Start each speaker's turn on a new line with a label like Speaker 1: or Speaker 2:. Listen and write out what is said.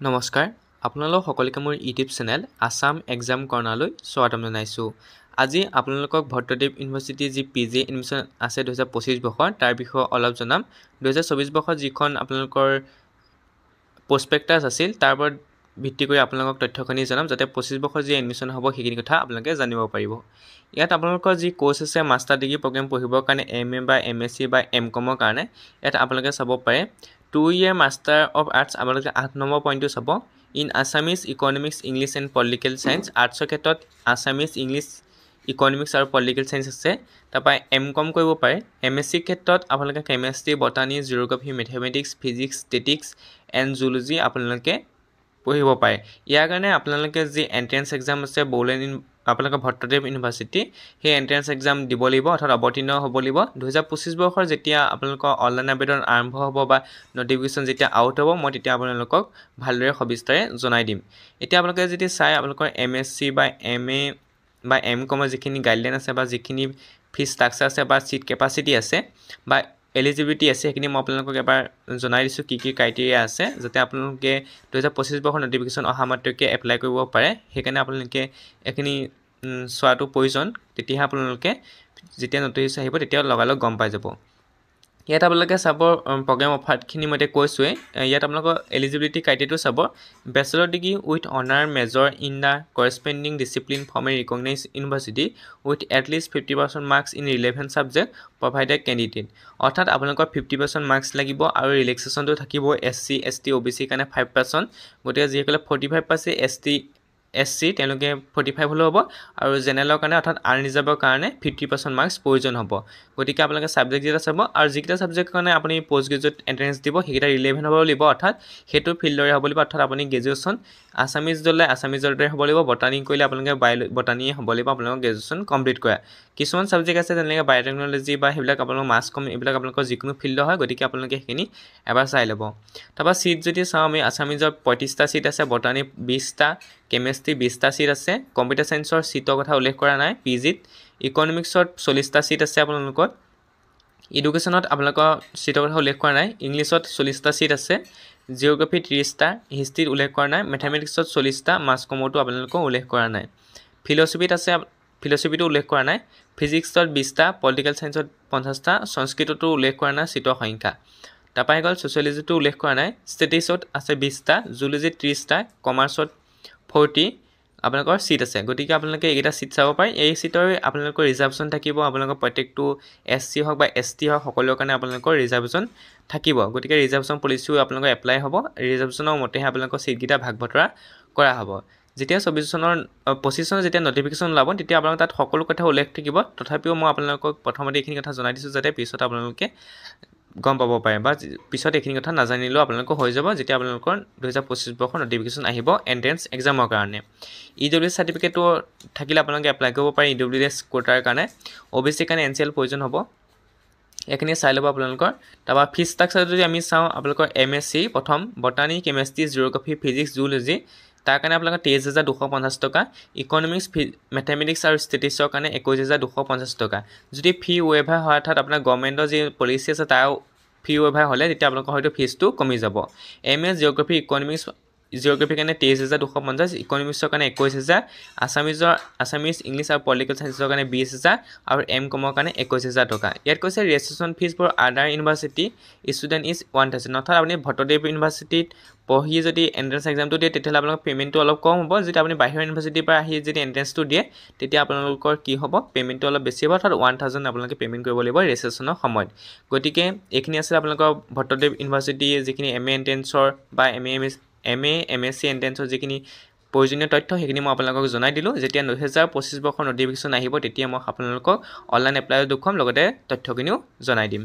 Speaker 1: নমস্কাৰ আপোনালোক সকলোকে মোৰ ইউটিউব চেনেল আসাম এক্সাম কৰ্ণাৰলৈ স্বাগতম জনাইছোঁ। আজি আপোনালোকক ভট্টদেৱ ইউনিভাৰ্চিটি যি পিজি এডমিশ্যন আছে 2025 বৰ্ষৰ তাৰ বিষয়ে অলপ জনাম। 2024 বৰ্ষত যিখন আপোনালোকৰ প্ৰস্পেক্টাছ আছিল তাৰ ওপৰত ভিত্তি কৰি আপোনালোকক তথ্যখিনি জনাম যাতে 25 বৰ্ষৰ যি এডমিশ্যন হ'ব সেইখিনি কথা আপোনালোকে জানিব পাৰিব। ইয়াত আপোনালোকৰ যি কোৰ্চ আছে মাষ্টাৰ ডিগ্ৰী প্ৰগ্ৰেম পঢ়িবৰ কাৰণে MA বা MSc বা MCOMৰ কাৰণে ইয়াত আপোনালোকে চাব পাৰে 2 year মাষ্টাৰ অফ আৰ্টছ আপোনালোকে 8 নম্বৰ পইণ্টটো চাব। In Assamese economics English and political science আৰ্টছৰ ক্ষেত্ৰত আছামিজ ইংলিছ ইকনমিক্স আৰু পলিটিকেল চায়েন্স আছে। তাৰপৰা MCOM কৰিব পাৰে। MSc ক্ষেত্ৰত আপোনালোকে chemistry botany geography mathematics physics statistics and zoology আপোনালোকে পঢ়িব পাৰে। ইয়াৰ কাৰণে আপোনালোকে যি এণ্ট্ৰেন্স এক্সাম আছে বড়োলেণ্ড আপোনালোকৰ ভট্টদেৱ ইউনিভাৰ্চিটি সেই এণ্ট্ৰেন্স এক্সাম দিব লাগিব অৰ্থাৎ অৱতীৰ্ণ হ'ব লাগিব। 2025 বৰ্ষৰ যেতিয়া আপোনালোকৰ অনলাইন আবেদন আৰম্ভ হ'ব বা নটিফিকেশ্যন যেতিয়া আউট হ'ব মই তেতিয়া আপোনালোকক ভালদৰে সবিস্তাৰে জনাই দিম। এতিয়া আপোনালোকে যদি চাই আপোনালোকৰ MSc বা MA বা MCOMৰ যিখিনি গাইডলাইন আছে বা যিখিনি ফিজ ষ্ট্ৰাকচাৰ আছে বা চিট কেপাচিটি আছে বা এলিজিবিলিটি আছে সেইখিনি মই আপোনালোকক এবাৰ জনাই দিছোঁ কি ক্ৰাইটেৰিয়া আছে যাতে আপোনালোকে 2025 বৰ্ষৰ নটিফিকেশ্যন অহা মাত্ৰকে এপ্লাই কৰিব পাৰে। সেইকাৰণে আপোনালোকে এইখিনি চোৱাটো প্ৰয়োজন। তেতিয়াহে আপোনালোকে যেতিয়া নটিফিকেশ্যন আহিব তেতিয়া লগালগ গম পাই যাব। ইয়াত আপোনালোকে চাব প্ৰগ্ৰেম অফাৰখিনি মই এতিয়া কৈছোঁৱেই। ইয়াত আপোনালোকৰ এলিজিবিলিটি ক্ৰাইটেৰিয়াটো চাব। Bachelor degree with honours major in the corresponding discipline from a recognised university with at least 50% marks in relevant subject provided candidate. অৰ্থাৎ আপোনালোকৰ 50% মাৰ্কছ লাগিব আৰু ৰিলেক্সেশ্যনটো থাকিব SC ST OBC কাৰণে 5%। গতিকে যিসকলে 45% SC তেওঁলোকে 45 হ'লেও হ'ব আৰু জেনেৰেলৰ কাৰণে অৰ্থাৎ আনৰিজাৰ্ভৰ কাৰণে 50% মাৰ্কছ প্ৰয়োজন হ'ব। গতিকে আপোনালোকে ছাবজেক্ট যেটা চাব আৰু যিকেইটা ছাবজেক্টৰ কাৰণে আপুনি পষ্ট গ্ৰেজুৱেট এণ্ট্ৰেন্স দিব সেইকেইটা ৰিলেভেণ্ট হ'ব লাগিব অৰ্থাৎ সেইটো ফিল্ডৰে হ'ব লাগিব। অৰ্থাৎ আপুনি গ্ৰেজুৱেশ্যন আছামিজ ল'লে আছামিজৰ দৰে হ'ব লাগিব, বটানী কৰিলে আপোনালোকে বটানীয়ে হ'ব লাগিব আপোনালোকৰ গ্ৰেজুৱেশ্যন কমপ্লিট কৰা। কিছুমান ছাবজেক্ট আছে যেনেকৈ বায়'টেকনলজি বা সেইবিলাক আপোনালোকৰ মাছ কম এইবিলাক আপোনালোকৰ যিকোনো ফিল্ডৰ হয়। গতিকে আপোনালোকে সেইখিনি এবাৰ চাই ল'ব। তাৰপৰা চিট যদি চাওঁ আমি আছামিজৰ 35টা চিট আছে, বটানী 20টা, কেমেষ্ট্ৰি 20টা চিট আছে, কম্পিউটাৰ চায়েন্সৰ চিটৰ কথা উল্লেখ কৰা নাই PGত, ইকনমিক্সত 40টা চিট আছে আপোনালোকৰ, এডুকেশ্যনত আপোনালোকৰ চিটৰ কথা উল্লেখ কৰা নাই, ইংলিছত 40টা চিট আছে, জিঅ'গ্ৰাফী 30টা, হিষ্ট্ৰীত উল্লেখ কৰা নাই, মেথামেটিক্সত 40টা, মাছ কমৰটো আপোনালোকৰ উল্লেখ কৰা নাই, ফিলচফিত আছে ফিলচফিটো উল্লেখ কৰা নাই, ফিজিক্সত 20টা, পলিটিকেল চায়েন্সত 50টা, সংস্কৃততো উল্লেখ কৰা নাই চিটৰ সংখ্যা। তাৰপৰা আহি গ'ল ছ'চিয়লজিটো উল্লেখ কৰা নাই, ষ্টেটিক্সত আছে 20টা, জুলজিত 30টা, কমাৰ্চত 40 আপোনালোকৰ চিট আছে। গতিকে আপোনালোকে এইকেইটা চিট চাব পাৰে। এই চিটৰ আপোনালোকৰ ৰিজাৰ্ভেশ্যন থাকিব। আপোনালোকৰ প্ৰত্যেকটো SC হওক বা ST হওক সকলোৰে কাৰণে আপোনালোকৰ ৰিজাৰ্ভেশ্যন থাকিব। গতিকে ৰিজাৰ্ভেশ্যন পলিচিও আপোনালোকৰ এপ্লাই হ'ব। ৰিজাৰ্ভেশ্যনৰ মতেহে আপোনালোকৰ চিটকেইটা ভাগ বতৰা কৰা হ'ব। যেতিয়া 25 চনৰ যেতিয়া নটিফিকেশ্যন ওলাব তেতিয়া আপোনালোকৰ তাত সকলো কথা উল্লেখ থাকিব। তথাপিও মই আপোনালোকক প্ৰথমতে এইখিনি কথা জনাই দিছোঁ যাতে পিছত আপোনালোকে গম পাব পাৰে বা পিছত এইখিনি কথা নাজানিলেও আপোনালোকৰ হৈ যাব যেতিয়া আপোনালোকৰ 2025 বৰ্ষৰ নটিফিকেশ্যন আহিব এণ্ট্ৰেন্স এক্সামৰ কাৰণে। EWS চাৰ্টিফিকেটটো থাকিলে আপোনালোকে এপ্লাই কৰিব পাৰে EWS কোটাৰ কাৰণে। OBC কাৰণে NCL প্ৰয়োজন হ'ব। এইখিনি চাই ল'ব আপোনালোকৰ। তাৰপৰা ফিজ ষ্ট্ৰাকচাৰ যদি আমি চাওঁ আপোনালোকৰ MSc প্ৰথম botany chemistry geography physics zoology তাৰ কাৰণে আপোনালোকৰ 23,250 টকা, ইকনমিক্স মেথমেটিক্স আৰু ষ্টেটিক্সৰ কাৰণে 21,250 টকা। যদি ফি ৱেইভাৰ হয় অৰ্থাৎ আপোনাৰ গভৰ্ণমেণ্টৰ যি পলিচি আছে তাৰ ফি ৱেইভাৰ হ'লে তেতিয়া আপোনালোকৰ হয়তো ফিজটো কমি যাব। MA জিঅ'গ্ৰাফী ইকনমিক্স জিঅ'গ্ৰাফীৰ কাৰণে 23,250, ইকনমিক্সৰ কাৰণে 21,000, আছামিজ ইংলিছ আৰু পলিটিকেল চায়েন্সৰ কাৰণে 20,000 আৰু MCOMৰ কাৰণে 21,000 টকা। ইয়াত কৈছে ৰেজিষ্ট্ৰেশ্যন ফিজ ফৰ আদাৰ ইউনিভাৰ্চিটি ষ্টুডেণ্ট ইজ 1,000। অৰ্থাৎ আপুনি ভট্টদেৱ ইউনিভাৰ্চিটিত পঢ়ি যদি এণ্ট্ৰেন্স এক্সামটো দিয়ে তেতিয়াহ'লে আপোনালোকৰ পে'মেণ্টটো অলপ কম হ'ব। যেতিয়া আপুনি বাহিৰৰ ইউনিভাৰ্চিটিৰ পৰা আহি যদি এণ্ট্ৰেন্সটো দিয়ে তেতিয়া আপোনালোকৰ কি হ'ব পে'মেণ্টটো অলপ বেছি হ'ব অৰ্থাৎ 1,000 আপোনালোকে পে'মেণ্ট কৰিব লাগিব ৰেজিষ্ট্ৰেশ্যনৰ সময়ত। গতিকে এইখিনি আছে আপোনালোকৰ ভট্টদেৱ ইউনিভাৰ্চিটি যিখিনি MA এণ্ট্ৰেন্সৰ বা MA MSc এণ্ট্ৰেন্সৰ যিখিনি প্ৰয়োজনীয় তথ্য সেইখিনি মই আপোনালোকক জনাই দিলোঁ। যেতিয়া 2025 বৰ্ষৰ নটিফিকেশ্যন আহিব তেতিয়া মই আপোনালোকক অনলাইন এপ্লাইও দেখুৱাম লগতে তথ্যখিনিও জনাই দিম।